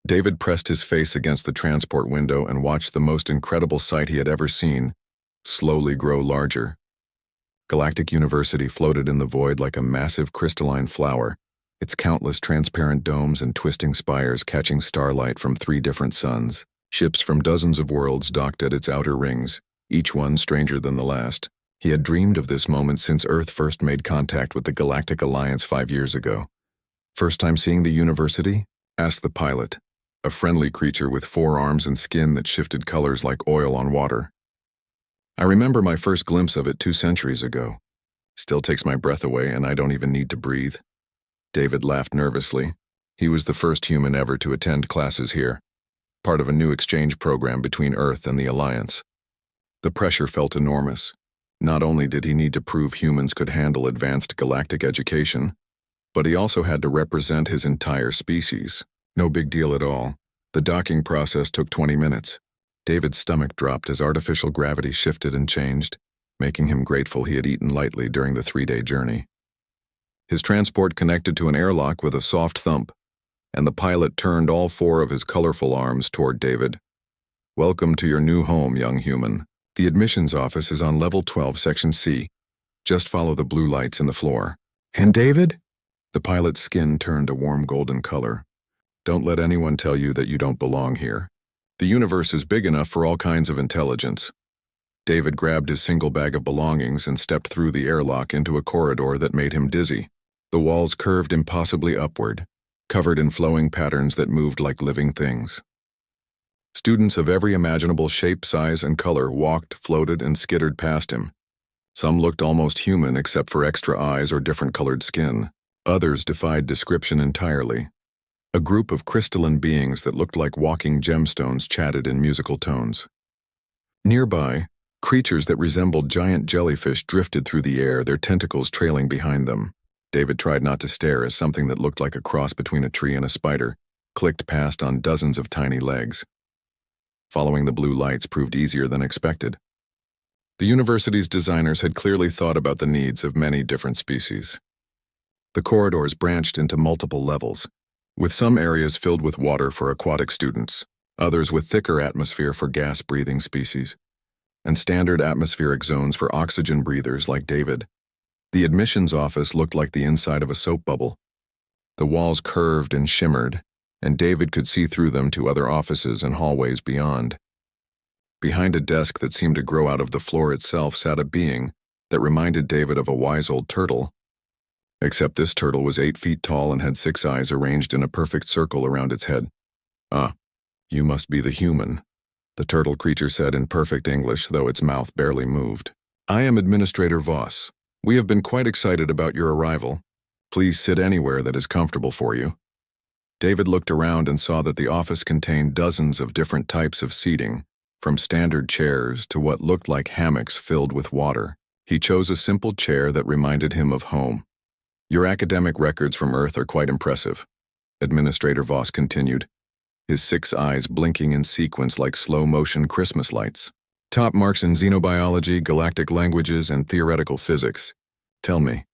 David pressed his face against the transport window and watched the most incredible sight he had ever seen slowly grow larger. Galactic University floated in the void like a massive crystalline flower, its countless transparent domes and twisting spires catching starlight from 3 different suns. Ships from dozens of worlds docked at its outer rings, each one stranger than the last. He had dreamed of this moment since Earth first made contact with the Galactic Alliance 5 years ago. "First time seeing the university?" asked the pilot, a friendly creature with 4 arms and skin that shifted colors like oil on water. "I remember my first glimpse of it 2 centuries ago. Still takes my breath away and I don't even need to breathe." David laughed nervously. He was the first human ever to attend classes here, part of a new exchange program between Earth and the Alliance. The pressure felt enormous. Not only did he need to prove humans could handle advanced galactic education, but he also had to represent his entire species. No big deal at all. The docking process took 20 minutes. David's stomach dropped as artificial gravity shifted and changed, making him grateful he had eaten lightly during the 3-day journey. His transport connected to an airlock with a soft thump, and the pilot turned all 4 of his colorful arms toward David. "Welcome to your new home, young human. The admissions office is on level 12, section C. Just follow the blue lights in the floor." "And David?" The pilot's skin turned a warm golden color. "Don't let anyone tell you that you don't belong here. The universe is big enough for all kinds of intelligence." David grabbed his single bag of belongings and stepped through the airlock into a corridor that made him dizzy. The walls curved impossibly upward, covered in flowing patterns that moved like living things. Students of every imaginable shape, size, and color walked, floated, and skittered past him. Some looked almost human except for extra eyes or different colored skin. Others defied description entirely. A group of crystalline beings that looked like walking gemstones chatted in musical tones. Nearby, creatures that resembled giant jellyfish drifted through the air, their tentacles trailing behind them. David tried not to stare as something that looked like a cross between a tree and a spider clicked past on dozens of tiny legs. Following the blue lights proved easier than expected. The university's designers had clearly thought about the needs of many different species. The corridors branched into multiple levels, with some areas filled with water for aquatic students, others with thicker atmosphere for gas-breathing species, and standard atmospheric zones for oxygen breathers like David. The admissions office looked like the inside of a soap bubble. The walls curved and shimmered, and David could see through them to other offices and hallways beyond. Behind a desk that seemed to grow out of the floor itself sat a being that reminded David of a wise old turtle. Except this turtle was 8 feet tall and had 6 eyes arranged in a perfect circle around its head. "Ah, you must be the human," the turtle creature said in perfect English, though its mouth barely moved. "I am Administrator Voss. We have been quite excited about your arrival. Please sit anywhere that is comfortable for you." David looked around and saw that the office contained dozens of different types of seating, from standard chairs to what looked like hammocks filled with water. He chose a simple chair that reminded him of home. "Your academic records from Earth are quite impressive," Administrator Voss continued, his 6 eyes blinking in sequence like slow-motion Christmas lights. "Top marks in xenobiology, galactic languages, and theoretical physics. Tell me,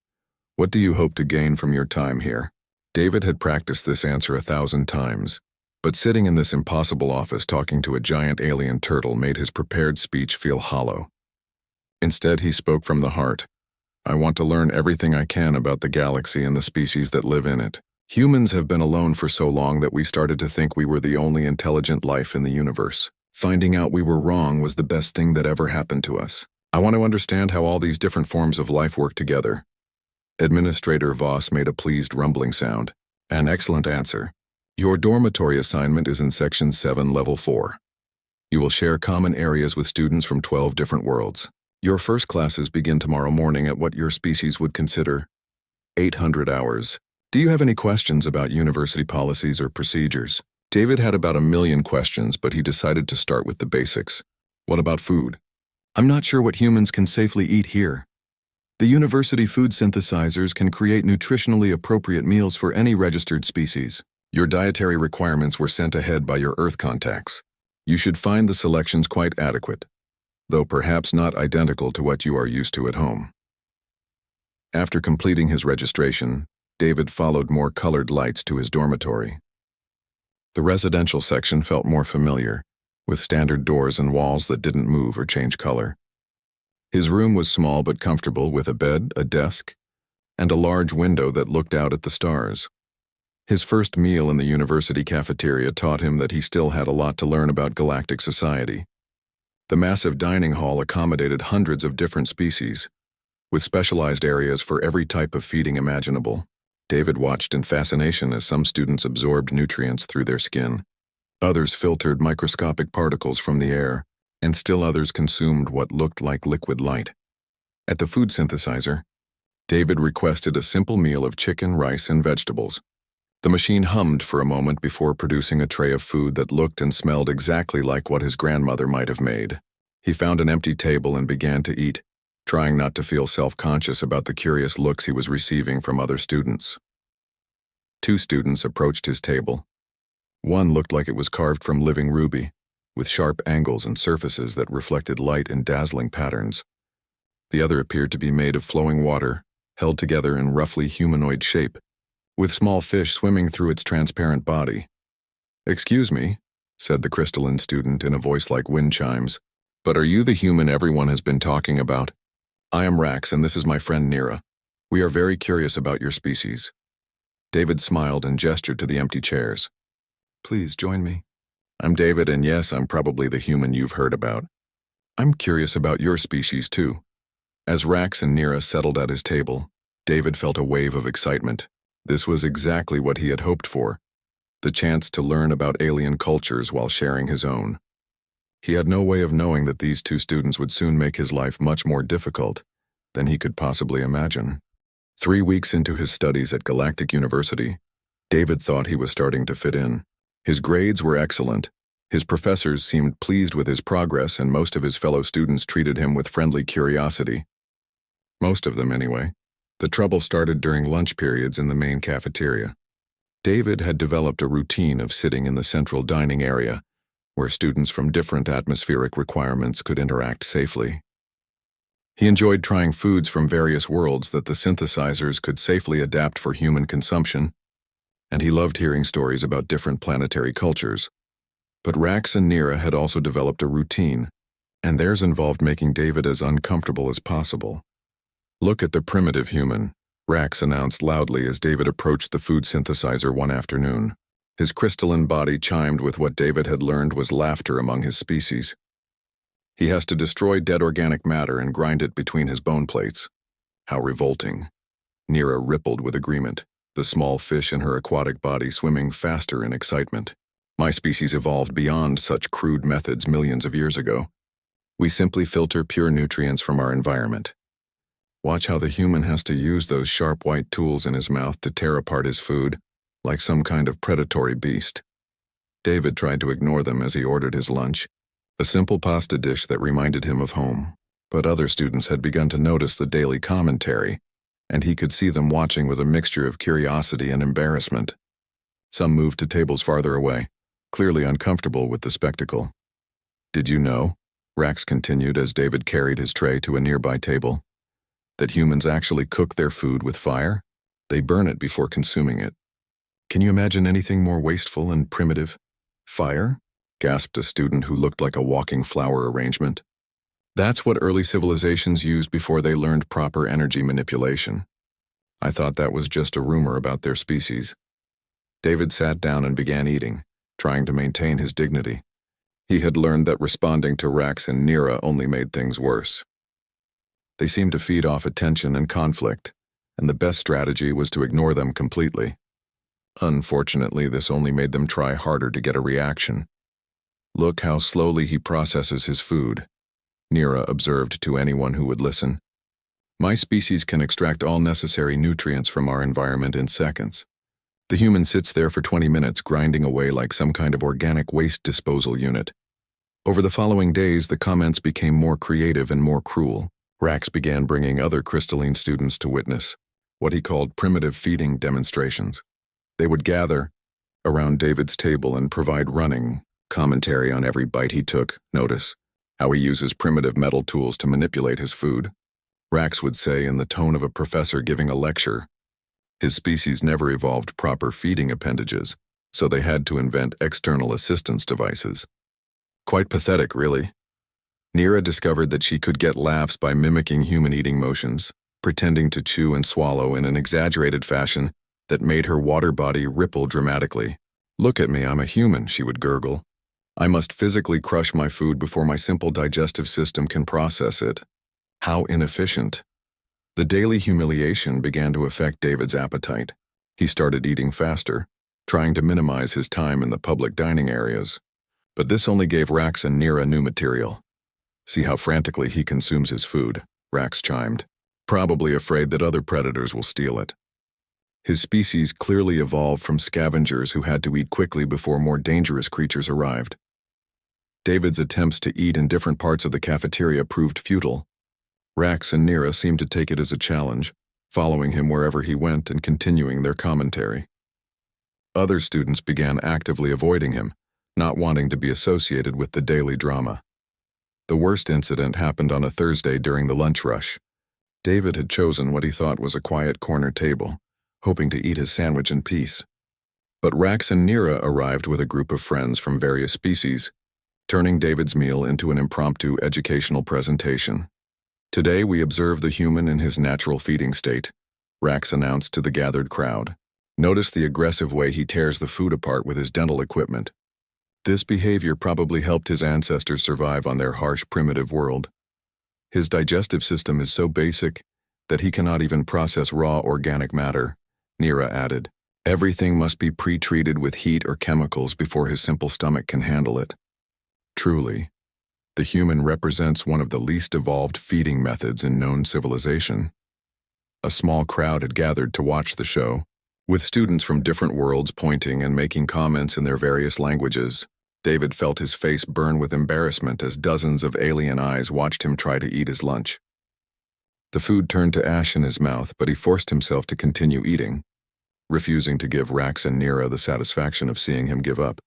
what do you hope to gain from your time here?" David had practiced this answer 1,000 times, but sitting in this impossible office talking to a giant alien turtle made his prepared speech feel hollow. Instead, he spoke from the heart. "I want to learn everything I can about the galaxy and the species that live in it. Humans have been alone for so long that we started to think we were the only intelligent life in the universe. Finding out we were wrong was the best thing that ever happened to us. I want to understand how all these different forms of life work together." Administrator Voss made a pleased rumbling sound. "An excellent answer. Your dormitory assignment is in Section 7, Level 4. You will share common areas with students from 12 different worlds. Your first classes begin tomorrow morning at what your species would consider 800 hours. Do you have any questions about university policies or procedures?" David had about 1,000,000 questions, but he decided to start with the basics. "What about food?" "I'm not sure what humans can safely eat here. The university food synthesizers can create nutritionally appropriate meals for any registered species. Your dietary requirements were sent ahead by your Earth contacts. You should find the selections quite adequate, though perhaps not identical to what you are used to at home." After completing his registration, David followed more colored lights to his dormitory. The residential section felt more familiar, with standard doors and walls that didn't move or change color. His room was small but comfortable, with a bed, a desk, and a large window that looked out at the stars. His first meal in the university cafeteria taught him that he still had a lot to learn about galactic society. The massive dining hall accommodated hundreds of different species, with specialized areas for every type of feeding imaginable. David watched in fascination as some students absorbed nutrients through their skin. Others filtered microscopic particles from the air, and still others consumed what looked like liquid light. At the food synthesizer, David requested a simple meal of chicken, rice, and vegetables. The machine hummed for a moment before producing a tray of food that looked and smelled exactly like what his grandmother might have made. He found an empty table and began to eat, trying not to feel self-conscious about the curious looks he was receiving from other students. 2 students approached his table. One looked like it was carved from living ruby, with sharp angles and surfaces that reflected light in dazzling patterns. The other appeared to be made of flowing water, held together in roughly humanoid shape, with small fish swimming through its transparent body. "Excuse me," said the crystalline student in a voice like wind chimes, "but are you the human everyone has been talking about? I am Rax, and this is my friend Nira. We are very curious about your species." David smiled and gestured to the empty chairs. "Please join me. I'm David, and yes, I'm probably the human you've heard about. I'm curious about your species too." As Rax and Nira settled at his table, David felt a wave of excitement. This was exactly what he had hoped for, the chance to learn about alien cultures while sharing his own. He had no way of knowing that these 2 students would soon make his life much more difficult than he could possibly imagine. 3 weeks into his studies at Galactic University, David thought he was starting to fit in. His grades were excellent. His professors seemed pleased with his progress, and most of his fellow students treated him with friendly curiosity. Most of them, anyway. The trouble started during lunch periods in the main cafeteria. David had developed a routine of sitting in the central dining area, where students from different atmospheric requirements could interact safely. He enjoyed trying foods from various worlds that the synthesizers could safely adapt for human consumption, and he loved hearing stories about different planetary cultures. But Rax and Nira had also developed a routine, and theirs involved making David as uncomfortable as possible. "Look at the primitive human," Rax announced loudly as David approached the food synthesizer one afternoon. His crystalline body chimed with what David had learned was laughter among his species. "He has to destroy dead organic matter and grind it between his bone plates. How revolting." Nira rippled with agreement, the small fish in her aquatic body swimming faster in excitement. "My species evolved beyond such crude methods millions of years ago. We simply filter pure nutrients from our environment. Watch how the human has to use those sharp white tools in his mouth to tear apart his food, like some kind of predatory beast." David tried to ignore them as he ordered his lunch, a simple pasta dish that reminded him of home. But other students had begun to notice the daily commentary, and he could see them watching with a mixture of curiosity and embarrassment. Some moved to tables farther away, clearly uncomfortable with the spectacle. "Did you know," Rax continued as David carried his tray to a nearby table, "that humans actually cook their food with fire? They burn it before consuming it. Can you imagine anything more wasteful and primitive?" "Fire?" gasped a student who looked like a walking flower arrangement. "That's what early civilizations used before they learned proper energy manipulation. I thought that was just a rumor about their species." David sat down and began eating, trying to maintain his dignity. He had learned that responding to Rax and Nira only made things worse. They seemed to feed off attention and conflict, and the best strategy was to ignore them completely. Unfortunately, this only made them try harder to get a reaction. "Look how slowly he processes his food," Nira observed to anyone who would listen. "My species can extract all necessary nutrients from our environment in seconds. The human sits there for 20 minutes grinding away like some kind of organic waste disposal unit." Over the following days, the comments became more creative and more cruel. Rax began bringing other crystalline students to witness what he called primitive feeding demonstrations. They would gather around David's table and provide running commentary on every bite he took. "Notice how he uses primitive metal tools to manipulate his food," Rax would say in the tone of a professor giving a lecture. "His species never evolved proper feeding appendages, so they had to invent external assistance devices. Quite pathetic, really. Nira discovered that she could get laughs by mimicking human eating motions, pretending to chew and swallow in an exaggerated fashion that made her water body ripple dramatically. "Look at me, I'm a human," she would gurgle. "I must physically crush my food before my simple digestive system can process it." How inefficient. The daily humiliation began to affect David's appetite. He started eating faster, trying to minimize his time in the public dining areas. But this only gave Rax and Nira new material. "See how frantically he consumes his food," Rax chimed, probably afraid that other predators will steal it. His species clearly evolved from scavengers who had to eat quickly before more dangerous creatures arrived. David's attempts to eat in different parts of the cafeteria proved futile. Rax and Nira seemed to take it as a challenge, following him wherever he went and continuing their commentary. Other students began actively avoiding him, not wanting to be associated with the daily drama. The worst incident happened on a Thursday during the lunch rush. David had chosen what he thought was a quiet corner table, hoping to eat his sandwich in peace. But Rax and Nira arrived with a group of friends from various species, turning David's meal into an impromptu educational presentation. "Today we observe the human in his natural feeding state," Rax announced to the gathered crowd. "Notice the aggressive way he tears the food apart with his dental equipment. This behavior probably helped his ancestors survive on their harsh, primitive world. His digestive system is so basic that he cannot even process raw organic matter," Nira added. "Everything must be pre-treated with heat or chemicals before his simple stomach can handle it." Truly, the human represents one of the least evolved feeding methods in known civilization. A small crowd had gathered to watch the show, with students from different worlds pointing and making comments in their various languages. David felt his face burn with embarrassment as dozens of alien eyes watched him try to eat his lunch. The food turned to ash in his mouth, but he forced himself to continue eating, refusing to give Rax and Nira the satisfaction of seeing him give up.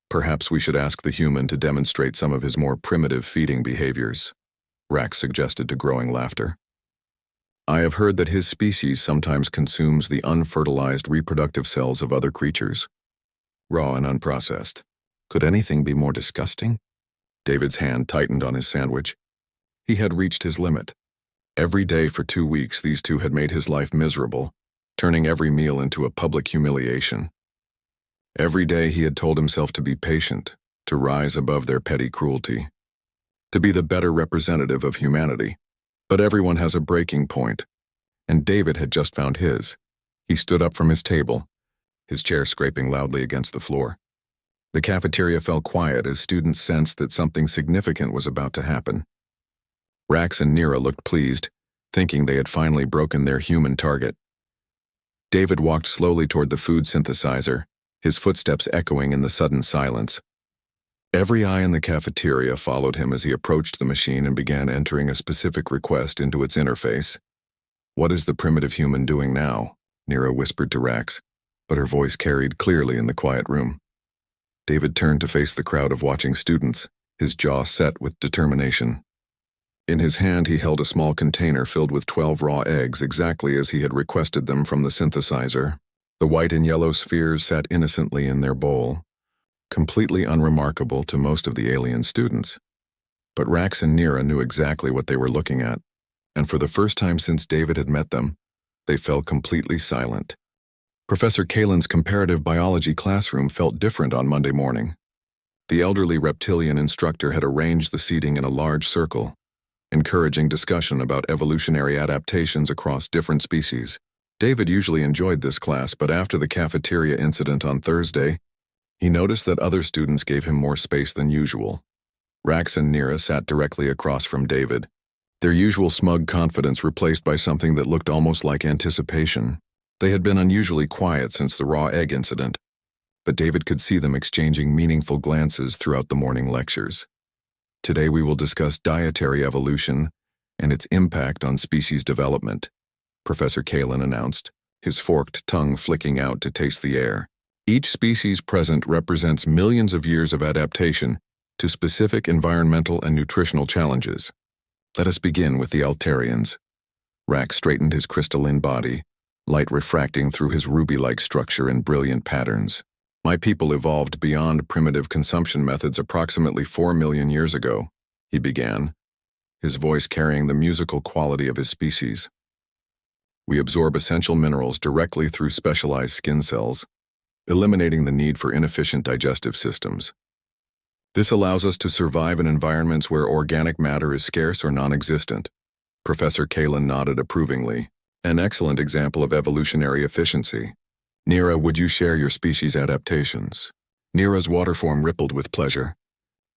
"Perhaps we should ask the human to demonstrate some of his more primitive feeding behaviors," Rax suggested to growing laughter. "I have heard that his species sometimes consumes the unfertilized reproductive cells of other creatures, raw and unprocessed. Could anything be more disgusting?" David's hand tightened on his sandwich. He had reached his limit. Every day for 2 weeks, these two had made his life miserable, turning every meal into a public humiliation. Every day he had told himself to be patient, to rise above their petty cruelty, to be the better representative of humanity. But everyone has a breaking point, and David had just found his. He stood up from his table, his chair scraping loudly against the floor. The cafeteria fell quiet as students sensed that something significant was about to happen. Rax and Nira looked pleased, thinking they had finally broken their human target. David walked slowly toward the food synthesizer, his footsteps echoing in the sudden silence. Every eye in the cafeteria followed him as he approached the machine and began entering a specific request into its interface. "What is the primitive human doing now?" Nira whispered to Rax, but her voice carried clearly in the quiet room. David turned to face the crowd of watching students, his jaw set with determination. In his hand he held a small container filled with 12 raw eggs, exactly as he had requested them from the synthesizer. The white and yellow spheres sat innocently in their bowl, completely unremarkable to most of the alien students. But Rax and Nira knew exactly what they were looking at, and for the first time since David had met them, they fell completely silent. Professor Kalen's comparative biology classroom felt different on Monday morning. The elderly reptilian instructor had arranged the seating in a large circle, encouraging discussion about evolutionary adaptations across different species. David usually enjoyed this class, but after the cafeteria incident on Thursday, he noticed that other students gave him more space than usual. Rax and Nira sat directly across from David, their usual smug confidence replaced by something that looked almost like anticipation. They had been unusually quiet since the raw egg incident, but David could see them exchanging meaningful glances throughout the morning lectures. "Today we will discuss dietary evolution and its impact on species development," Professor Kalen announced, his forked tongue flicking out to taste the air. "Each species present represents millions of years of adaptation to specific environmental and nutritional challenges. Let us begin with the Altarians." Rax straightened his crystalline body, light refracting through his ruby-like structure in brilliant patterns. My people evolved beyond primitive consumption methods approximately 4 million years ago, he began, his voice carrying the musical quality of his species. We absorb essential minerals directly through specialized skin cells, eliminating the need for inefficient digestive systems. This allows us to survive in environments where organic matter is scarce or non-existent. Professor Kalin nodded approvingly. An excellent example of evolutionary efficiency. Nira, would you share your species adaptations? Nira's water form rippled with pleasure.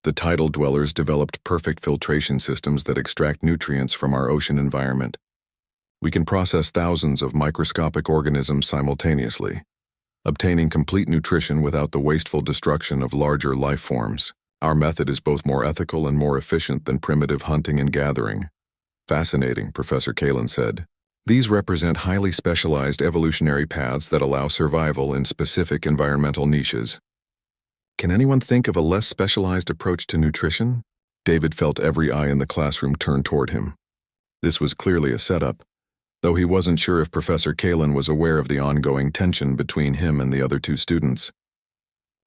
The tidal dwellers developed perfect filtration systems that extract nutrients from our ocean environment. We can process thousands of microscopic organisms simultaneously, obtaining complete nutrition without the wasteful destruction of larger life forms. Our method is both more ethical and more efficient than primitive hunting and gathering. Fascinating, Professor Kalin said. These represent highly specialized evolutionary paths that allow survival in specific environmental niches. Can anyone think of a less specialized approach to nutrition? David felt every eye in the classroom turn toward him. This was clearly a setup, though he wasn't sure if Professor Kalin was aware of the ongoing tension between him and the other two students.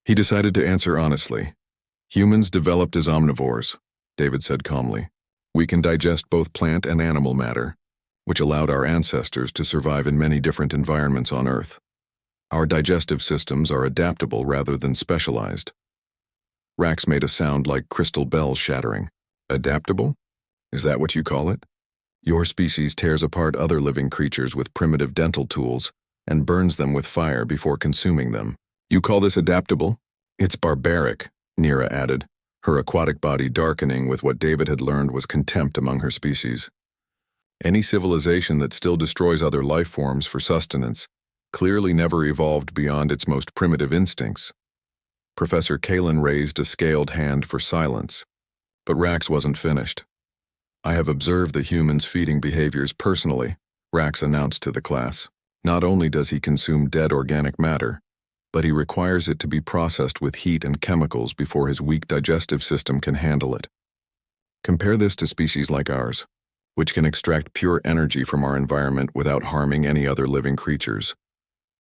He decided to answer honestly. Humans developed as omnivores, David said calmly. We can digest both plant and animal matter, which allowed our ancestors to survive in many different environments on Earth. Our digestive systems are adaptable rather than specialized. Rax made a sound like crystal bells shattering. Adaptable? Is that what you call it? Your species tears apart other living creatures with primitive dental tools and burns them with fire before consuming them. You call this adaptable? It's barbaric, Nira added, her aquatic body darkening with what David had learned was contempt among her species. Any civilization that still destroys other life forms for sustenance clearly never evolved beyond its most primitive instincts. Professor Kalin raised a scaled hand for silence, but Rax wasn't finished. I have observed the human's feeding behaviors personally, Rax announced to the class. Not only does he consume dead organic matter, but he requires it to be processed with heat and chemicals before his weak digestive system can handle it. Compare this to species like ours, which can extract pure energy from our environment without harming any other living creatures.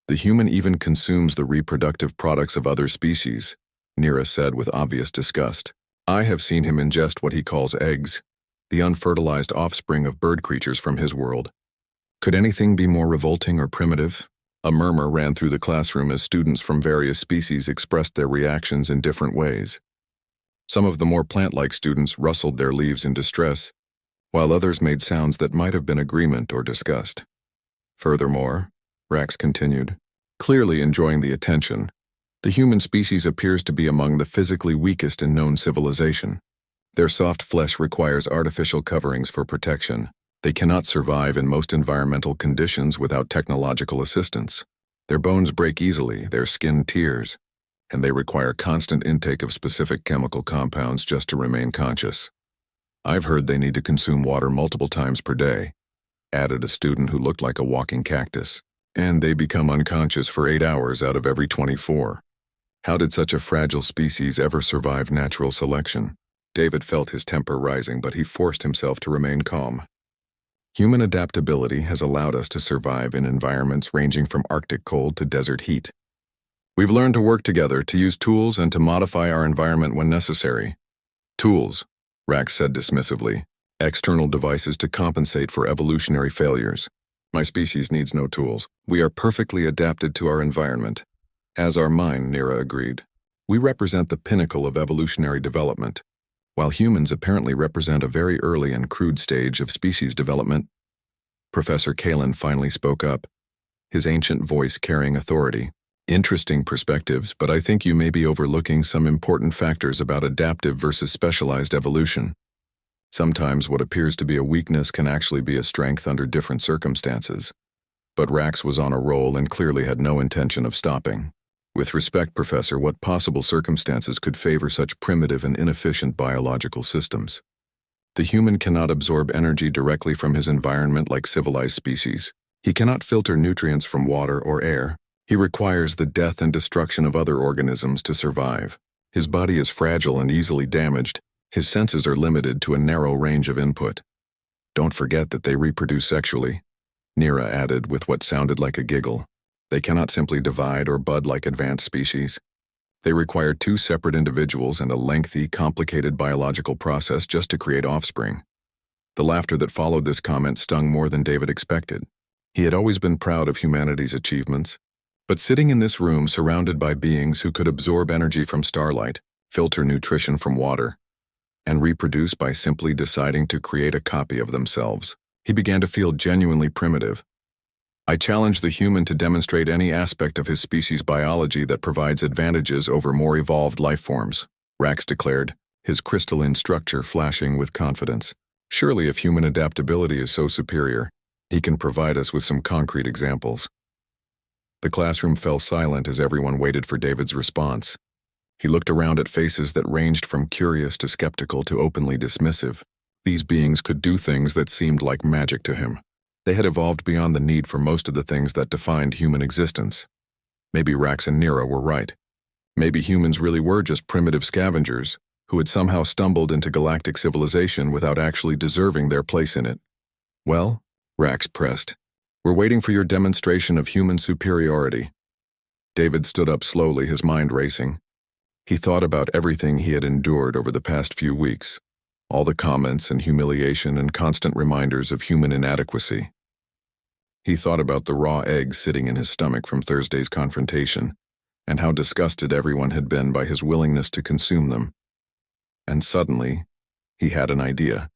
The human even consumes the reproductive products of other species, Nira said with obvious disgust. I have seen him ingest what he calls eggs, the unfertilized offspring of bird creatures from his world. Could anything be more revolting or primitive? A murmur ran through the classroom as students from various species expressed their reactions in different ways. Some of the more plant-like students rustled their leaves in distress, while others made sounds that might have been agreement or disgust. Furthermore, Rax continued, clearly enjoying the attention, the human species appears to be among the physically weakest in known civilization. Their soft flesh requires artificial coverings for protection. They cannot survive in most environmental conditions without technological assistance. Their bones break easily, their skin tears, and they require constant intake of specific chemical compounds just to remain conscious. I've heard they need to consume water multiple times per day, added a student who looked like a walking cactus. And they become unconscious for 8 hours out of every 24. How did such a fragile species ever survive natural selection? David felt his temper rising, but he forced himself to remain calm. Human adaptability has allowed us to survive in environments ranging from Arctic cold to desert heat. We've learned to work together, to use tools, and to modify our environment when necessary. Tools, Rax said dismissively. External devices to compensate for evolutionary failures. My species needs no tools. We are perfectly adapted to our environment. As are mine, Nira agreed. We represent the pinnacle of evolutionary development, while humans apparently represent a very early and crude stage of species development. Professor Kalin finally spoke up, his ancient voice carrying authority. Interesting perspectives, but I think you may be overlooking some important factors about adaptive versus specialized evolution. Sometimes what appears to be a weakness can actually be a strength under different circumstances. But Rax was on a roll and clearly had no intention of stopping. With respect, Professor, what possible circumstances could favor such primitive and inefficient biological systems? The human cannot absorb energy directly from his environment like civilized species. He cannot filter nutrients from water or air. He requires the death and destruction of other organisms to survive. His body is fragile and easily damaged. His senses are limited to a narrow range of input. Don't forget that they reproduce sexually, Nira added with what sounded like a giggle. They cannot simply divide or bud like advanced species. They required two separate individuals and a lengthy, complicated biological process just to create offspring. The laughter that followed this comment stung more than David expected. He had always been proud of humanity's achievements, but sitting in this room surrounded by beings who could absorb energy from starlight, filter nutrition from water, and reproduce by simply deciding to create a copy of themselves, he began to feel genuinely primitive. I challenge the human to demonstrate any aspect of his species' biology that provides advantages over more evolved life forms, Rax declared, his crystalline structure flashing with confidence. Surely if human adaptability is so superior, he can provide us with some concrete examples. The classroom fell silent as everyone waited for David's response. He looked around at faces that ranged from curious to skeptical to openly dismissive. These beings could do things that seemed like magic to him. They had evolved beyond the need for most of the things that defined human existence. Maybe Rax and Nira were right. Maybe humans really were just primitive scavengers who had somehow stumbled into galactic civilization without actually deserving their place in it. Well, Rax pressed, we're waiting for your demonstration of human superiority. David stood up slowly, his mind racing. He thought about everything he had endured over the past few weeks, all the comments and humiliation and constant reminders of human inadequacy. He thought about the raw eggs sitting in his stomach from Thursday's confrontation, and how disgusted everyone had been by his willingness to consume them. And suddenly, he had an idea.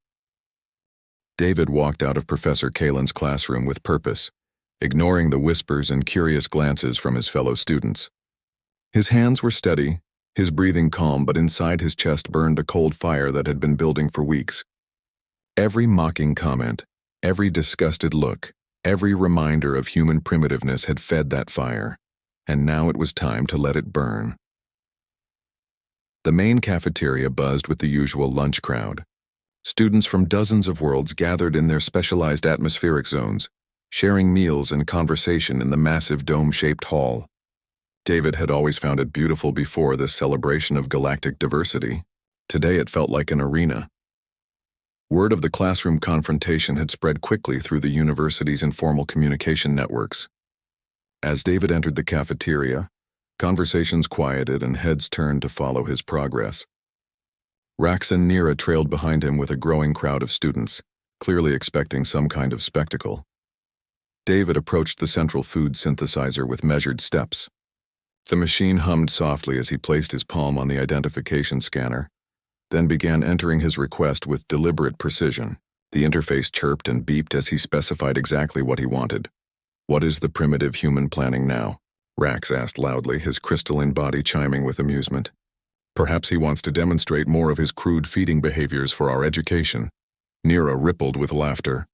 David walked out of Professor Kalen's classroom with purpose, ignoring the whispers and curious glances from his fellow students. His hands were steady, his breathing calm, but inside his chest burned a cold fire that had been building for weeks. Every mocking comment, every disgusted look, every reminder of human primitiveness had fed that fire, and now it was time to let it burn. The main cafeteria buzzed with the usual lunch crowd. Students from dozens of worlds gathered in their specialized atmospheric zones, sharing meals and conversation in the massive dome-shaped hall. David had always found it beautiful before this celebration of galactic diversity. Today it felt like an arena. Word of the classroom confrontation had spread quickly through the university's informal communication networks. As David entered the cafeteria, conversations quieted and heads turned to follow his progress. Rax and Nira trailed behind him with a growing crowd of students, clearly expecting some kind of spectacle. David approached the central food synthesizer with measured steps. The machine hummed softly as he placed his palm on the identification scanner, then began entering his request with deliberate precision. The interface chirped and beeped as he specified exactly what he wanted. "What is the primitive human planning now?" Rax asked loudly, his crystalline body chiming with amusement. "Perhaps he wants to demonstrate more of his crude feeding behaviors for our education." Nira rippled with laughter.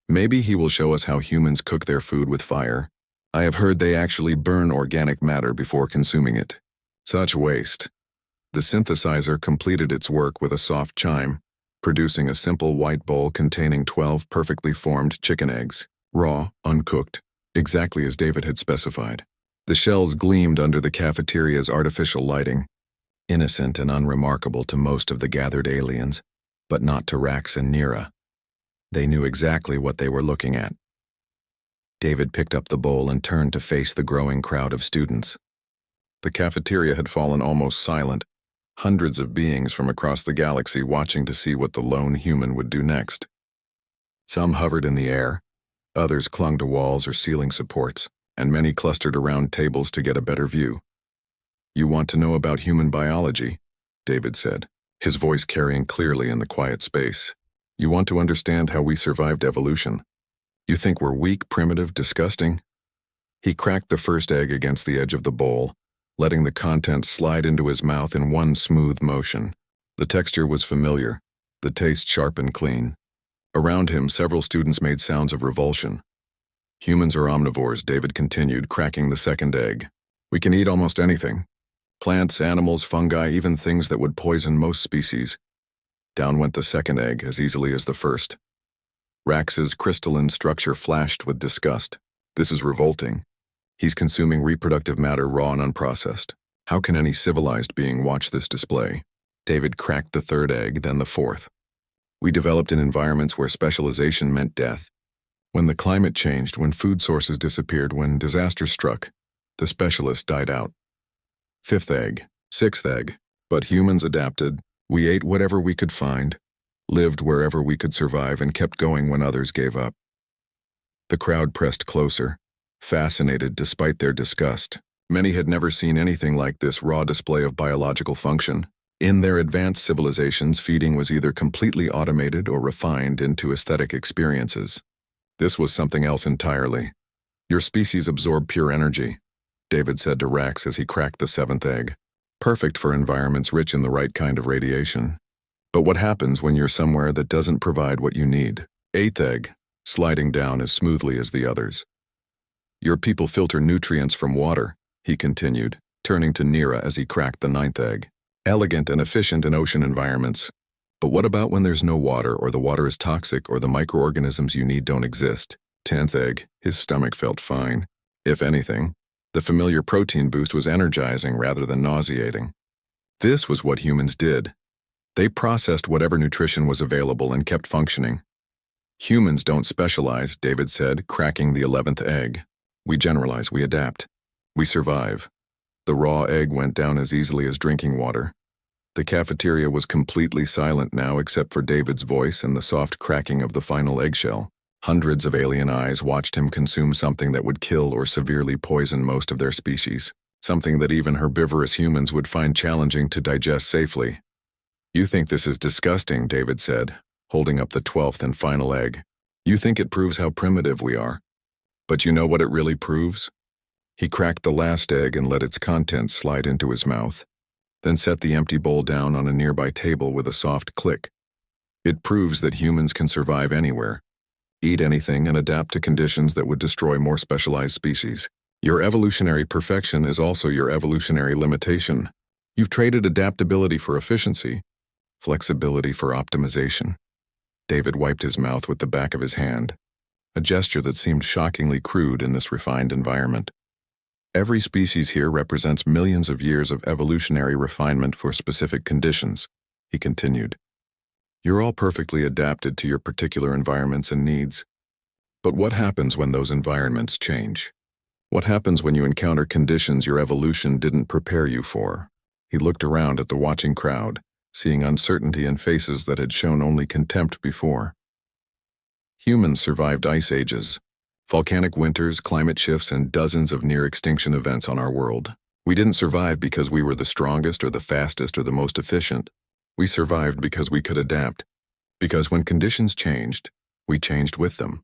"Maybe he will show us how humans cook their food with fire. I have heard they actually burn organic matter before consuming it. Such waste." The synthesizer completed its work with a soft chime, producing a simple white bowl containing 12 perfectly formed chicken eggs, raw, uncooked, exactly as David had specified. The shells gleamed under the cafeteria's artificial lighting, innocent and unremarkable to most of the gathered aliens, but not to Rax and Nira. They knew exactly what they were looking at. David picked up the bowl and turned to face the growing crowd of students. The cafeteria had fallen almost silent, hundreds of beings from across the galaxy watching to see what the lone human would do next. Some hovered in the air, others clung to walls or ceiling supports, and many clustered around tables to get a better view. "You want to know about human biology?" David said, his voice carrying clearly in the quiet space. "You want to understand how we survived evolution? You think we're weak, primitive, disgusting?" He cracked the first egg against the edge of the bowl, letting the contents slide into his mouth in one smooth motion. The texture was familiar, the taste sharp and clean. Around him, several students made sounds of revulsion. "Humans are omnivores," David continued, cracking the second egg. "We can eat almost anything. Plants, animals, fungi, even things that would poison most species." Down went the second egg as easily as the first. Rax's crystalline structure flashed with disgust. "This is revolting. He's consuming reproductive matter raw and unprocessed. How can any civilized being watch this display?" David cracked the third egg, then the fourth. "We developed in environments where specialization meant death. When the climate changed, when food sources disappeared, when disaster struck, the specialists died out." Fifth egg, Sixth egg. But humans adapted. We ate whatever we could find, lived wherever we could survive, and kept going when others gave up. The crowd pressed closer, fascinated despite their disgust. Many had never seen anything like this raw display of biological function. In their advanced civilizations, feeding was either completely automated or refined into aesthetic experiences. This was something else entirely. Your species absorbed pure energy, David said to Rex as he cracked the seventh egg. Perfect for environments rich in the right kind of radiation. But what happens when you're somewhere that doesn't provide what you need? Eighth egg, sliding down as smoothly as the others. Your people filter nutrients from water, he continued, turning to Nira as he cracked the ninth egg. Elegant and efficient in ocean environments. But what about when there's no water, or the water is toxic, or the microorganisms you need don't exist? Tenth egg, his stomach felt fine. If anything, the familiar protein boost was energizing rather than nauseating. This was what humans did. They processed whatever nutrition was available and kept functioning. Humans don't specialize, David said, cracking the 11th egg. We generalize, we adapt. We survive. The raw egg went down as easily as drinking water. The cafeteria was completely silent now except for David's voice and the soft cracking of the final eggshell. Hundreds of alien eyes watched him consume something that would kill or severely poison most of their species, something that even herbivorous humans would find challenging to digest safely. You think this is disgusting, David said, holding up the 12th and final egg. You think it proves how primitive we are. But you know what it really proves? He cracked the last egg and let its contents slide into his mouth, then set the empty bowl down on a nearby table with a soft click. It proves that humans can survive anywhere, eat anything, and adapt to conditions that would destroy more specialized species. Your evolutionary perfection is also your evolutionary limitation. You've traded adaptability for efficiency, flexibility for optimization. David wiped his mouth with the back of his hand, a gesture that seemed shockingly crude in this refined environment. Every species here represents millions of years of evolutionary refinement for specific conditions, he continued. You're all perfectly adapted to your particular environments and needs. But what happens when those environments change? What happens when you encounter conditions your evolution didn't prepare you for? He looked around at the watching crowd, seeing uncertainty in faces that had shown only contempt before. Humans survived ice ages, volcanic winters, climate shifts, and dozens of near-extinction events on our world. We didn't survive because we were the strongest or the fastest or the most efficient. We survived because we could adapt. Because when conditions changed, we changed with them.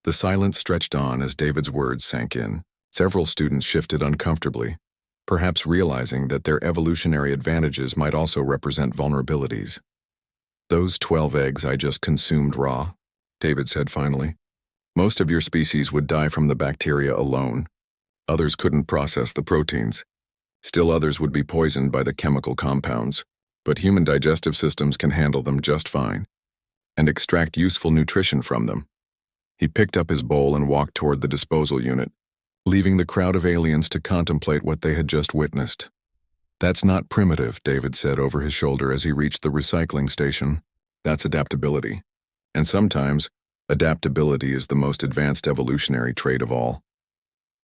The silence stretched on as David's words sank in. Several students shifted uncomfortably, perhaps realizing that their evolutionary advantages might also represent vulnerabilities. Those 12 eggs I just consumed raw, David said finally. Most of your species would die from the bacteria alone. Others couldn't process the proteins. Still others would be poisoned by the chemical compounds. But human digestive systems can handle them just fine and extract useful nutrition from them. He picked up his bowl and walked toward the disposal unit, leaving the crowd of aliens to contemplate what they had just witnessed. That's not primitive, David said over his shoulder as he reached the recycling station. That's adaptability. And sometimes, adaptability is the most advanced evolutionary trait of all.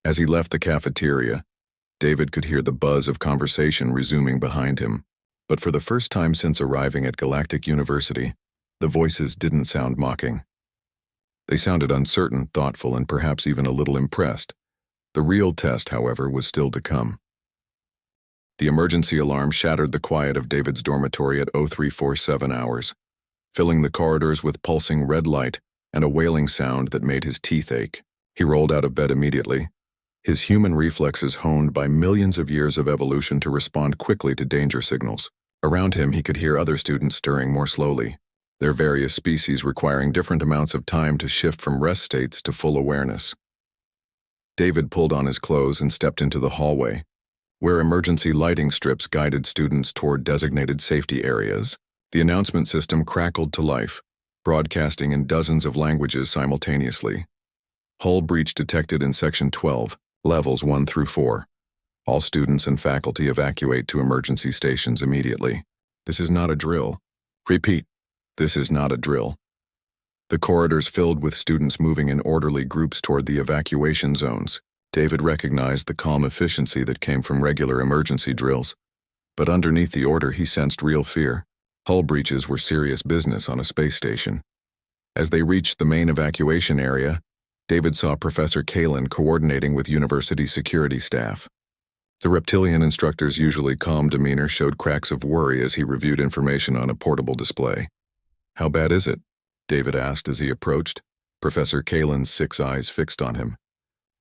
As he left the cafeteria, David could hear the buzz of conversation resuming behind him. But for the first time since arriving at Galactic University, the voices didn't sound mocking. They sounded uncertain, thoughtful, and perhaps even a little impressed. The real test, however, was still to come. The emergency alarm shattered the quiet of David's dormitory at 0347 hours, filling the corridors with pulsing red light and a wailing sound that made his teeth ache. He rolled out of bed immediately, his human reflexes honed by millions of years of evolution to respond quickly to danger signals. Around him, he could hear other students stirring more slowly, their various species requiring different amounts of time to shift from rest states to full awareness. David pulled on his clothes and stepped into the hallway, where emergency lighting strips guided students toward designated safety areas. The announcement system crackled to life, broadcasting in dozens of languages simultaneously. Hull breach detected in Section 12, Levels 1 through 4. All students and faculty evacuate to emergency stations immediately. This is not a drill. Repeat, this is not a drill. The corridors filled with students moving in orderly groups toward the evacuation zones. David recognized the calm efficiency that came from regular emergency drills. But underneath the order he sensed real fear. Hull breaches were serious business on a space station. As they reached the main evacuation area, David saw Professor Kalin coordinating with university security staff. The reptilian instructor's usually calm demeanor showed cracks of worry as he reviewed information on a portable display. "How bad is it?" David asked as he approached, Professor Kalin's 6 eyes fixed on him.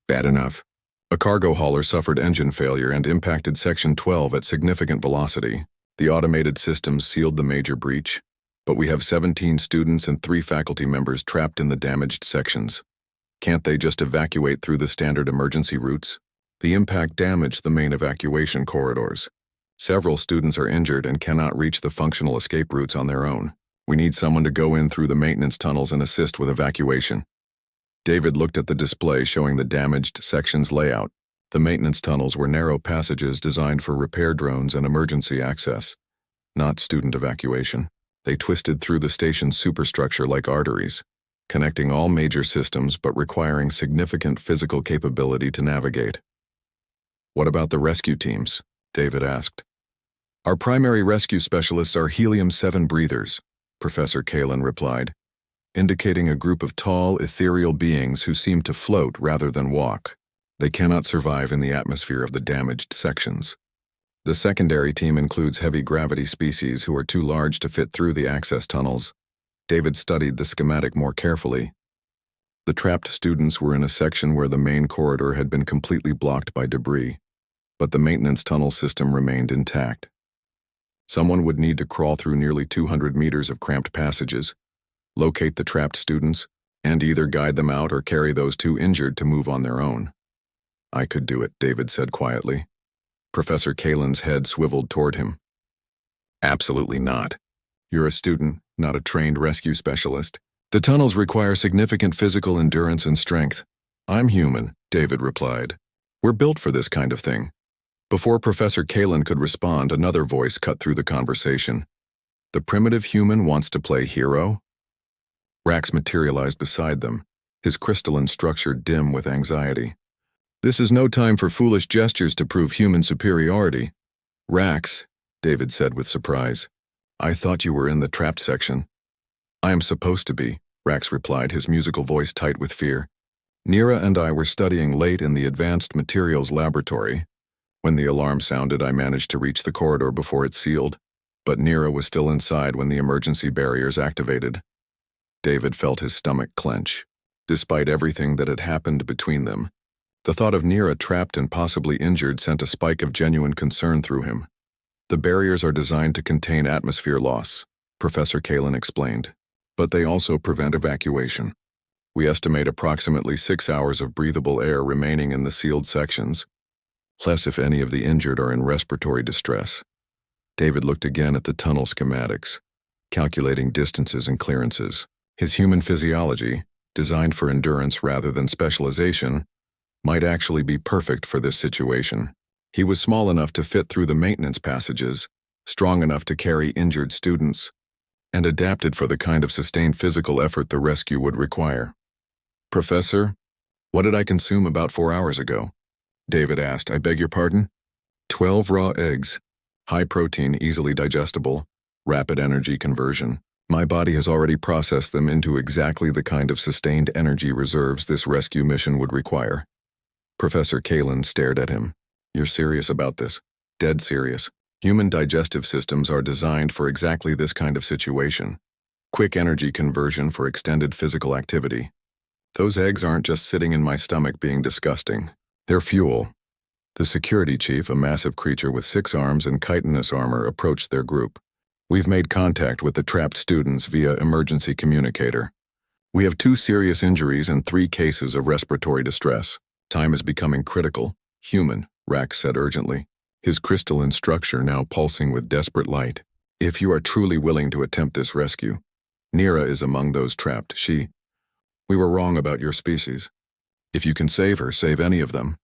"Bad enough. A cargo hauler suffered engine failure and impacted Section 12 at significant velocity. The automated systems sealed the major breach, but we have 17 students and 3 faculty members trapped in the damaged sections. Can't they just evacuate through the standard emergency routes? The impact damaged the main evacuation corridors. Several students are injured and cannot reach the functional escape routes on their own. We need someone to go in through the maintenance tunnels and assist with evacuation." David looked at the display showing the damaged section's layout. The maintenance tunnels were narrow passages designed for repair drones and emergency access, not student evacuation. They twisted through the station's superstructure like arteries, connecting all major systems but requiring significant physical capability to navigate. "What about the rescue teams?" David asked. "Our primary rescue specialists are helium-7 breathers," Professor Kalin replied, indicating a group of tall, ethereal beings who seem to float rather than walk. They cannot survive in the atmosphere of the damaged sections. The secondary team includes heavy gravity species who are too large to fit through the access tunnels. David studied the schematic more carefully. The trapped students were in a section where the main corridor had been completely blocked by debris, but the maintenance tunnel system remained intact. Someone would need to crawl through nearly 200 meters of cramped passages, locate the trapped students, and either guide them out or carry those too injured to move on their own. "I could do it," David said quietly. Professor Kalin's head swiveled toward him. "Absolutely not. You're a student, not a trained rescue specialist. The tunnels require significant physical endurance and strength. I'm human," David replied. "We're built for this kind of thing." Before Professor Kalin could respond, another voice cut through the conversation. "The primitive human wants to play hero?" Rax materialized beside them, his crystalline structure dim with anxiety. "This is no time for foolish gestures to prove human superiority." "Rax," David said with surprise, "I thought you were in the trapped section." "I am supposed to be," Rax replied, his musical voice tight with fear. "Nira and I were studying late in the Advanced Materials Laboratory. When the alarm sounded, I managed to reach the corridor before it sealed, but Nira was still inside when the emergency barriers activated." David felt his stomach clench. Despite everything that had happened between them, the thought of Nira trapped and possibly injured sent a spike of genuine concern through him. "The barriers are designed to contain atmosphere loss," Professor Kalin explained, "but they also prevent evacuation. We estimate approximately 6 hours of breathable air remaining in the sealed sections, less if any of the injured are in respiratory distress." David looked again at the tunnel schematics, calculating distances and clearances. His human physiology, designed for endurance rather than specialization, might actually be perfect for this situation. He was small enough to fit through the maintenance passages, strong enough to carry injured students, and adapted for the kind of sustained physical effort the rescue would require. "Professor, what did I consume about 4 hours ago?" David asked. "I beg your pardon?" 12 raw eggs, high protein, easily digestible, rapid energy conversion. My body has already processed them into exactly the kind of sustained energy reserves this rescue mission would require." Professor Kalin stared at him. "You're serious about this?" "Dead serious. Human digestive systems are designed for exactly this kind of situation. Quick energy conversion for extended physical activity. Those eggs aren't just sitting in my stomach being disgusting. They're fuel." The security chief, a massive creature with 6 arms and chitinous armor, approached their group. "We've made contact with the trapped students via emergency communicator. We have 2 serious injuries and 3 cases of respiratory distress. Time is becoming critical." "Human," Rax said urgently, his crystalline structure now pulsing with desperate light. "If you are truly willing to attempt this rescue, Nira is among those trapped. We were wrong about your species. If you can save her, save any of them."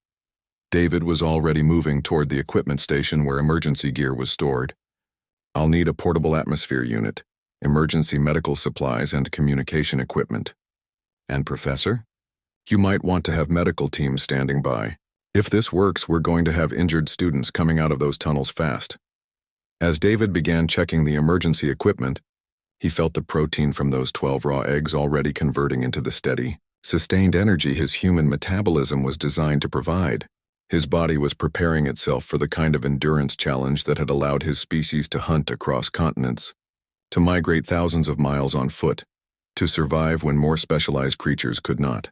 David was already moving toward the equipment station where emergency gear was stored. "I'll need a portable atmosphere unit, emergency medical supplies, and communication equipment. And Professor? You might want to have medical teams standing by. If this works, we're going to have injured students coming out of those tunnels fast." As David began checking the emergency equipment, he felt the protein from those 12 raw eggs already converting into the steady, sustained energy his human metabolism was designed to provide. His body was preparing itself for the kind of endurance challenge that had allowed his species to hunt across continents, to migrate thousands of miles on foot, to survive when more specialized creatures could not.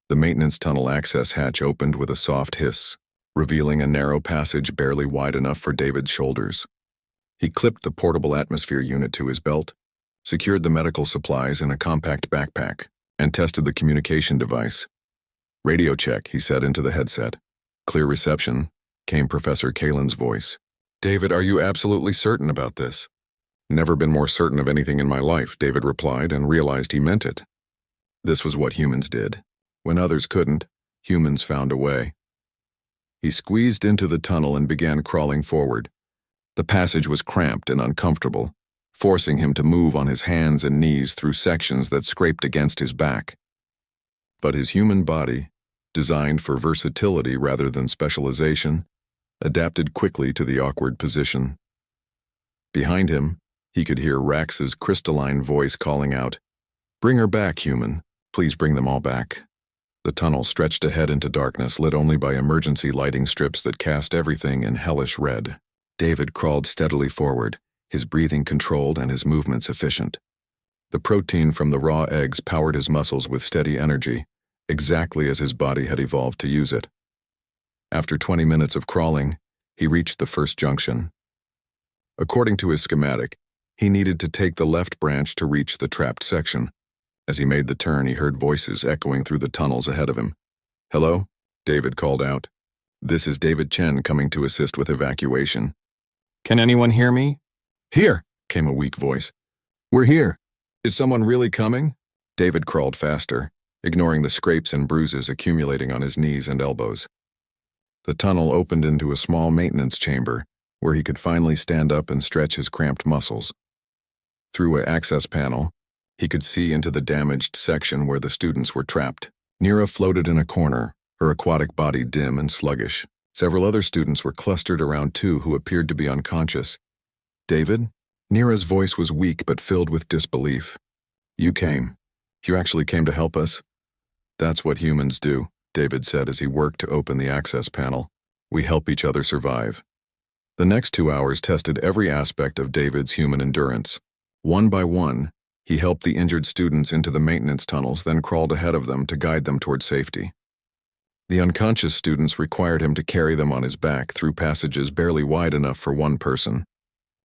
The maintenance tunnel access hatch opened with a soft hiss, revealing a narrow passage barely wide enough for David's shoulders. He clipped the portable atmosphere unit to his belt, secured the medical supplies in a compact backpack, and tested the communication device. "Radio check," he said into the headset. "Clear reception," came Professor Kalen's voice. "David, are you absolutely certain about this?" "Never been more certain of anything in my life," David replied, and realized he meant it. This was what humans did. When others couldn't, humans found a way. He squeezed into the tunnel and began crawling forward. The passage was cramped and uncomfortable, forcing him to move on his hands and knees through sections that scraped against his back. But his human body, designed for versatility rather than specialization, adapted quickly to the awkward position. Behind him, he could hear Rax's crystalline voice calling out, "Bring her back, human. Please bring them all back." The tunnel stretched ahead into darkness, lit only by emergency lighting strips that cast everything in hellish red. David crawled steadily forward, his breathing controlled and his movements efficient. The protein from the raw eggs powered his muscles with steady energy, exactly as his body had evolved to use it. After 20 minutes of crawling, he reached the first junction. According to his schematic, he needed to take the left branch to reach the trapped section. As he made the turn, he heard voices echoing through the tunnels ahead of him. "Hello?" David called out. "This is David Chen coming to assist with evacuation." "Can anyone hear me?" "Here," came a weak voice. "We're here. Is someone really coming?" David crawled faster, ignoring the scrapes and bruises accumulating on his knees and elbows. The tunnel opened into a small maintenance chamber, where he could finally stand up and stretch his cramped muscles. Through an access panel, he could see into the damaged section where the students were trapped. Nira floated in a corner, her aquatic body dim and sluggish. Several other students were clustered around two who appeared to be unconscious. "David?" Nira's voice was weak but filled with disbelief. "You came. You actually came to help us?" "That's what humans do," David said as he worked to open the access panel. "We help each other survive." The next 2 hours tested every aspect of David's human endurance. One by one, he helped the injured students into the maintenance tunnels, then crawled ahead of them to guide them toward safety. The unconscious students required him to carry them on his back through passages barely wide enough for one person,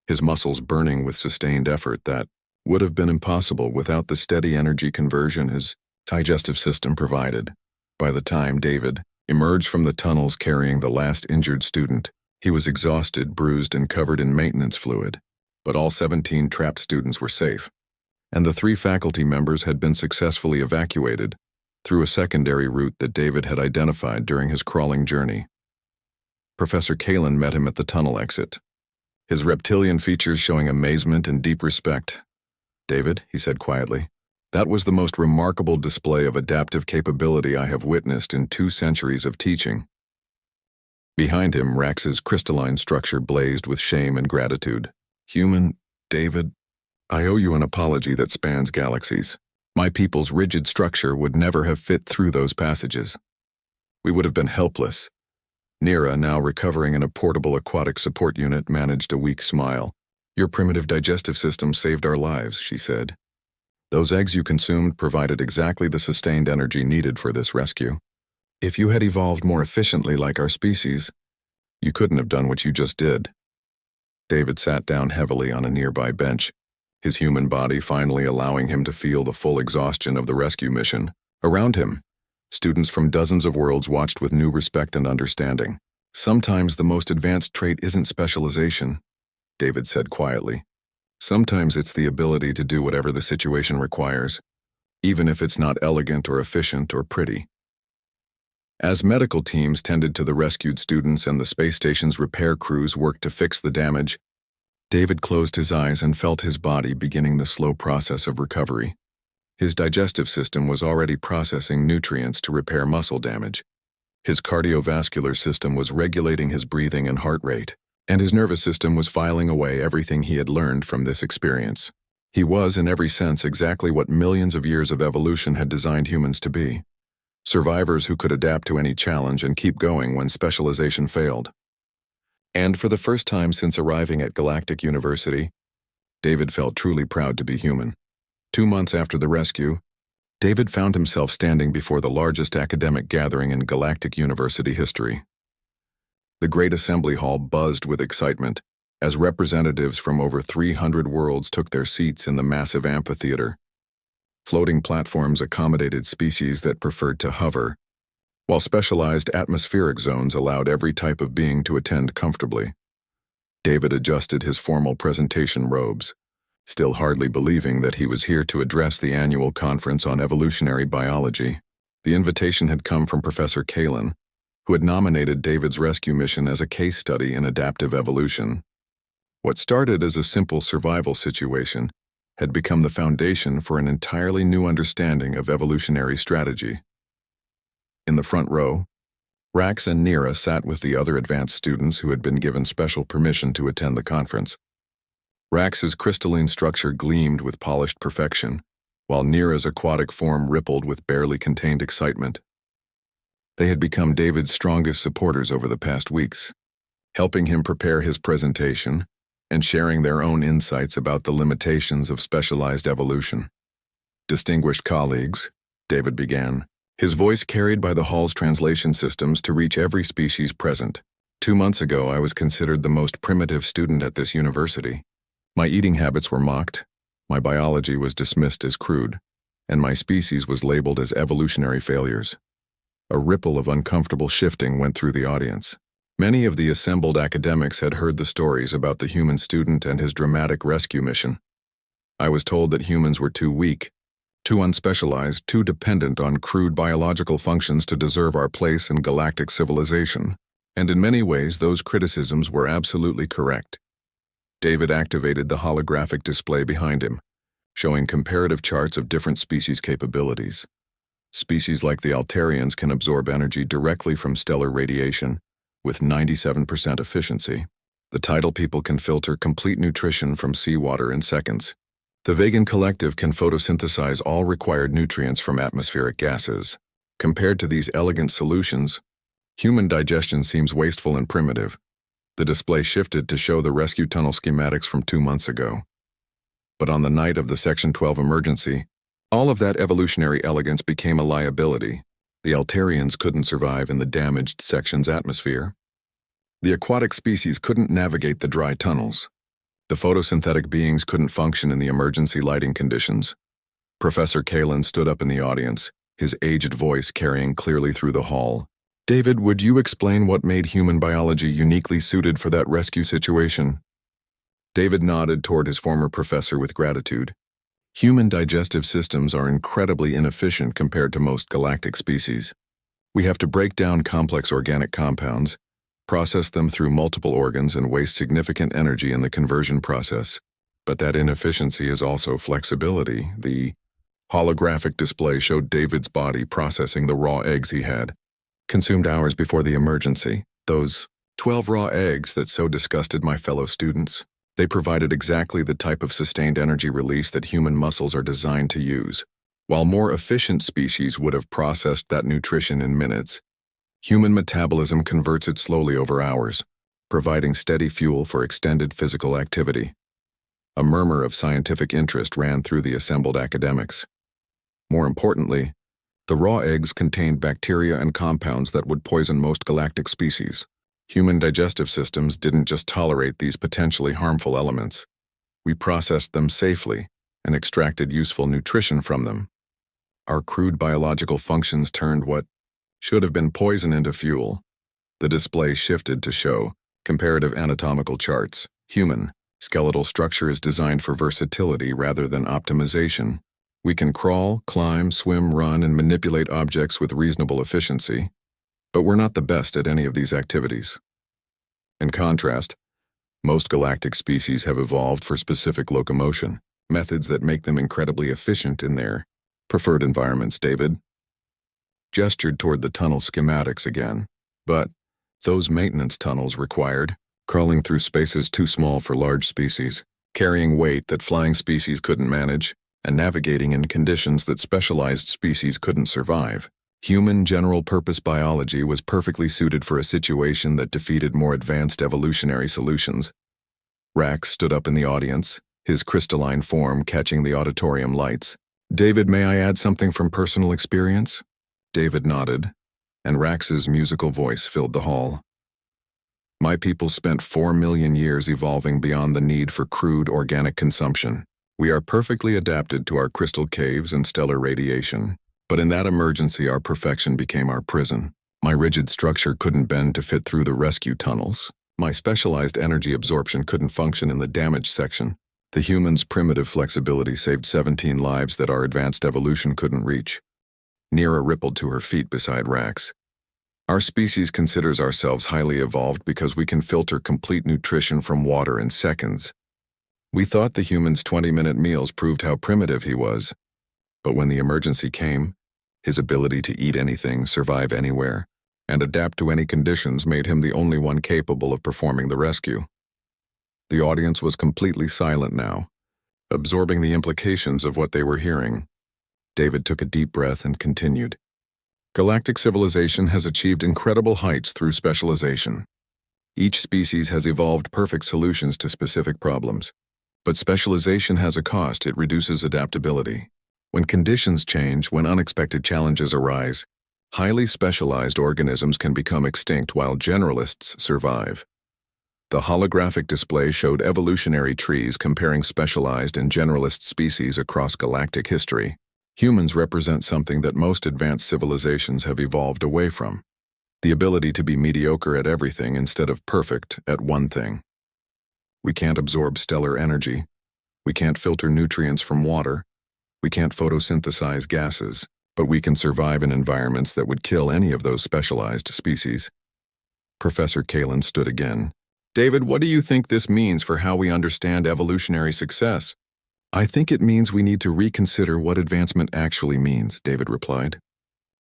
his muscles burning with sustained effort that would have been impossible without the steady energy conversion his digestive system provided. By the time David emerged from the tunnels carrying the last injured student, he was exhausted, bruised, and covered in maintenance fluid. But all 17 trapped students were safe, and the 3 faculty members had been successfully evacuated through a secondary route that David had identified during his crawling journey. Professor Kalen met him at the tunnel exit, his reptilian features showing amazement and deep respect. "David," he said quietly, "that was the most remarkable display of adaptive capability I have witnessed in 2 centuries of teaching." Behind him, Rax's crystalline structure blazed with shame and gratitude. "Human, David, I owe you an apology that spans galaxies. My people's rigid structure would never have fit through those passages. We would have been helpless." Nira, now recovering in a portable aquatic support unit, managed a weak smile. "Your primitive digestive system saved our lives," she said. "Those eggs you consumed provided exactly the sustained energy needed for this rescue. If you had evolved more efficiently like our species, you couldn't have done what you just did." David sat down heavily on a nearby bench, his human body finally allowing him to feel the full exhaustion of the rescue mission. Around him, students from dozens of worlds watched with new respect and understanding. "Sometimes the most advanced trait isn't specialization," David said quietly. "Sometimes it's the ability to do whatever the situation requires, even if it's not elegant or efficient or pretty." As medical teams tended to the rescued students and the space station's repair crews worked to fix the damage, David closed his eyes and felt his body beginning the slow process of recovery. His digestive system was already processing nutrients to repair muscle damage. His cardiovascular system was regulating his breathing and heart rate. and his nervous system was filing away everything he had learned from this experience. He was, in every sense, exactly what millions of years of evolution had designed humans to be. Survivors who could adapt to any challenge and keep going when specialization failed. And for the first time since arriving at Galactic University, David felt truly proud to be human. 2 months after the rescue, David found himself standing before the largest academic gathering in Galactic University history. The great assembly hall buzzed with excitement as representatives from over 300 worlds took their seats in the massive amphitheater. Floating platforms accommodated species that preferred to hover, while specialized atmospheric zones allowed every type of being to attend comfortably. David adjusted his formal presentation robes, still hardly believing that he was here to address the annual conference on evolutionary biology. The invitation had come from Professor Kalin, who had nominated David's rescue mission as a case study in adaptive evolution. What started as a simple survival situation had become the foundation for an entirely new understanding of evolutionary strategy. In the front row, Rax and Nira sat with the other advanced students who had been given special permission to attend the conference. Rax's crystalline structure gleamed with polished perfection, while Nira's aquatic form rippled with barely contained excitement. They had become David's strongest supporters over the past weeks, helping him prepare his presentation and sharing their own insights about the limitations of specialized evolution. "Distinguished colleagues," David began, his voice carried by the hall's translation systems to reach every species present. 2 months ago, I was considered the most primitive student at this university. My eating habits were mocked, my biology was dismissed as crude, and my species was labeled as evolutionary failures. A ripple of uncomfortable shifting went through the audience. Many of the assembled academics had heard the stories about the human student and his dramatic rescue mission. I was told that humans were too weak, too unspecialized, too dependent on crude biological functions to deserve our place in galactic civilization, and in many ways those criticisms were absolutely correct. David activated the holographic display behind him, showing comparative charts of different species' capabilities. Species like the Altarians can absorb energy directly from stellar radiation, with 97% efficiency. The tidal people can filter complete nutrition from seawater in seconds. The Vegan Collective can photosynthesize all required nutrients from atmospheric gases. Compared to these elegant solutions, human digestion seems wasteful and primitive. The display shifted to show the rescue tunnel schematics from 2 months ago. But on the night of the Section 12 emergency, all of that evolutionary elegance became a liability. The Altarians couldn't survive in the damaged section's atmosphere. The aquatic species couldn't navigate the dry tunnels. The photosynthetic beings couldn't function in the emergency lighting conditions. Professor Kalin stood up in the audience, his aged voice carrying clearly through the hall. "David, would you explain what made human biology uniquely suited for that rescue situation?" David nodded toward his former professor with gratitude. Human digestive systems are incredibly inefficient compared to most galactic species. We have to break down complex organic compounds, process them through multiple organs, and waste significant energy in the conversion process. But that inefficiency is also flexibility. The holographic display showed David's body processing the raw eggs he had consumed hours before the emergency. Those 12 raw eggs that so disgusted my fellow students. They provided exactly the type of sustained energy release that human muscles are designed to use. While more efficient species would have processed that nutrition in minutes, human metabolism converts it slowly over hours, providing steady fuel for extended physical activity. A murmur of scientific interest ran through the assembled academics. More importantly, the raw eggs contained bacteria and compounds that would poison most galactic species. Human digestive systems didn't just tolerate these potentially harmful elements. We processed them safely and extracted useful nutrition from them. Our crude biological functions turned what should have been poison into fuel. The display shifted to show comparative anatomical charts. Human skeletal structure is designed for versatility rather than optimization. We can crawl, climb, swim, run, and manipulate objects with reasonable efficiency. But we're not the best at any of these activities. In contrast, most galactic species have evolved for specific locomotion, methods that make them incredibly efficient in their preferred environments. David gestured toward the tunnel schematics again, but those maintenance tunnels required crawling through spaces too small for large species, carrying weight that flying species couldn't manage, and navigating in conditions that specialized species couldn't survive. Human general-purpose biology was perfectly suited for a situation that defeated more advanced evolutionary solutions. Rax stood up in the audience, his crystalline form catching the auditorium lights. "David, may I add something from personal experience?" David nodded, and Rax's musical voice filled the hall. "My people spent 4 million years evolving beyond the need for crude organic consumption. We are perfectly adapted to our crystal caves and stellar radiation. But in that emergency, our perfection became our prison. My rigid structure couldn't bend to fit through the rescue tunnels. My specialized energy absorption couldn't function in the damaged section. The human's primitive flexibility saved 17 lives that our advanced evolution couldn't reach." Nira rippled to her feet beside Rax. "Our species considers ourselves highly evolved because we can filter complete nutrition from water in seconds. We thought the human's 20-minute meals proved how primitive he was. But when the emergency came, his ability to eat anything, survive anywhere, and adapt to any conditions made him the only one capable of performing the rescue." The audience was completely silent now, absorbing the implications of what they were hearing. David took a deep breath and continued. "Galactic civilization has achieved incredible heights through specialization. Each species has evolved perfect solutions to specific problems. But specialization has a cost. It reduces adaptability. When conditions change, when unexpected challenges arise, highly specialized organisms can become extinct while generalists survive." The holographic display showed evolutionary trees comparing specialized and generalist species across galactic history. Humans represent something that most advanced civilizations have evolved away from: the ability to be mediocre at everything instead of perfect at one thing. We can't absorb stellar energy. We can't filter nutrients from water. We can't photosynthesize gases, but we can survive in environments that would kill any of those specialized species. Professor Kalen stood again. "David, what do you think this means for how we understand evolutionary success?" "I think it means we need to reconsider what advancement actually means," David replied.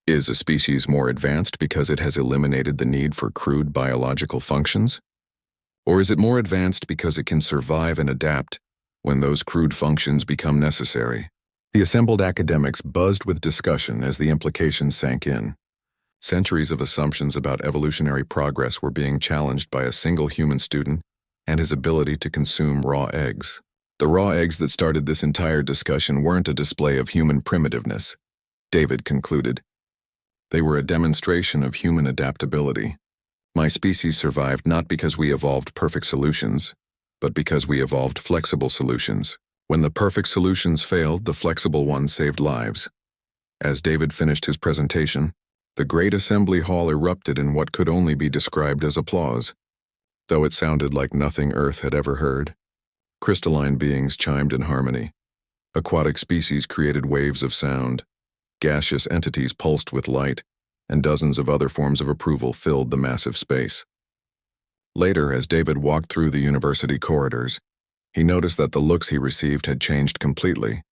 "Is a species more advanced because it has eliminated the need for crude biological functions? Or is it more advanced because it can survive and adapt when those crude functions become necessary?" The assembled academics buzzed with discussion as the implications sank in. Centuries of assumptions about evolutionary progress were being challenged by a single human student and his ability to consume raw eggs. The raw eggs that started this entire discussion weren't a display of human primitiveness, David concluded. They were a demonstration of human adaptability. My species survived not because we evolved perfect solutions, but because we evolved flexible solutions. When the perfect solutions failed, the flexible ones saved lives. As David finished his presentation, the great assembly hall erupted in what could only be described as applause, though it sounded like nothing Earth had ever heard. Crystalline beings chimed in harmony. Aquatic species created waves of sound. Gaseous entities pulsed with light, and dozens of other forms of approval filled the massive space. Later, as David walked through the university corridors, he noticed that the looks he received had changed completely.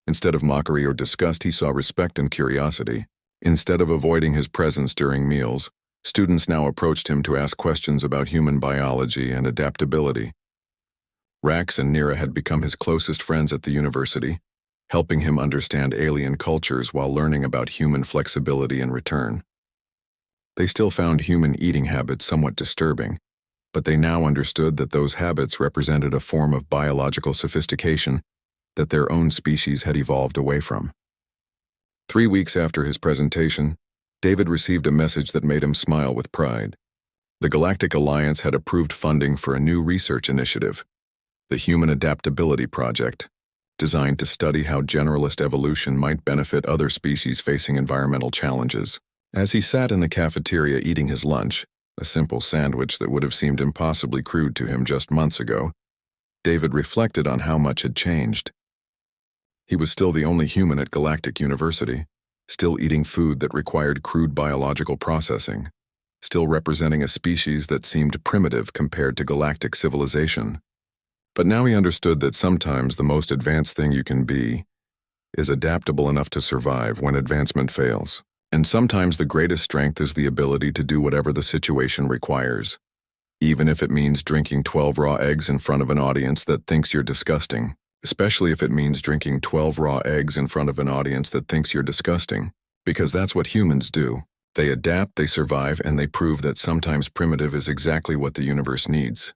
Instead of mockery or disgust, he saw respect and curiosity. Instead of avoiding his presence during meals, students now approached him to ask questions about human biology and adaptability. Rax and Nira had become his closest friends at the university, helping him understand alien cultures while learning about human flexibility in return. They still found human eating habits somewhat disturbing, but they now understood that those habits represented a form of biological sophistication that their own species had evolved away from. 3 weeks after his presentation, David received a message that made him smile with pride. The Galactic Alliance had approved funding for a new research initiative, the Human Adaptability Project, designed to study how generalist evolution might benefit other species facing environmental challenges. As he sat in the cafeteria eating his lunch, a simple sandwich that would have seemed impossibly crude to him just months ago, David reflected on how much had changed. He was still the only human at Galactic University, still eating food that required crude biological processing, still representing a species that seemed primitive compared to galactic civilization. But now he understood that sometimes the most advanced thing you can be is adaptable enough to survive when advancement fails. And sometimes the greatest strength is the ability to do whatever the situation requires. even if it means drinking 12 raw eggs in front of an audience that thinks you're disgusting. Especially if it means drinking 12 raw eggs in front of an audience that thinks you're disgusting. Because that's what humans do. They adapt, they survive, and they prove that sometimes primitive is exactly what the universe needs.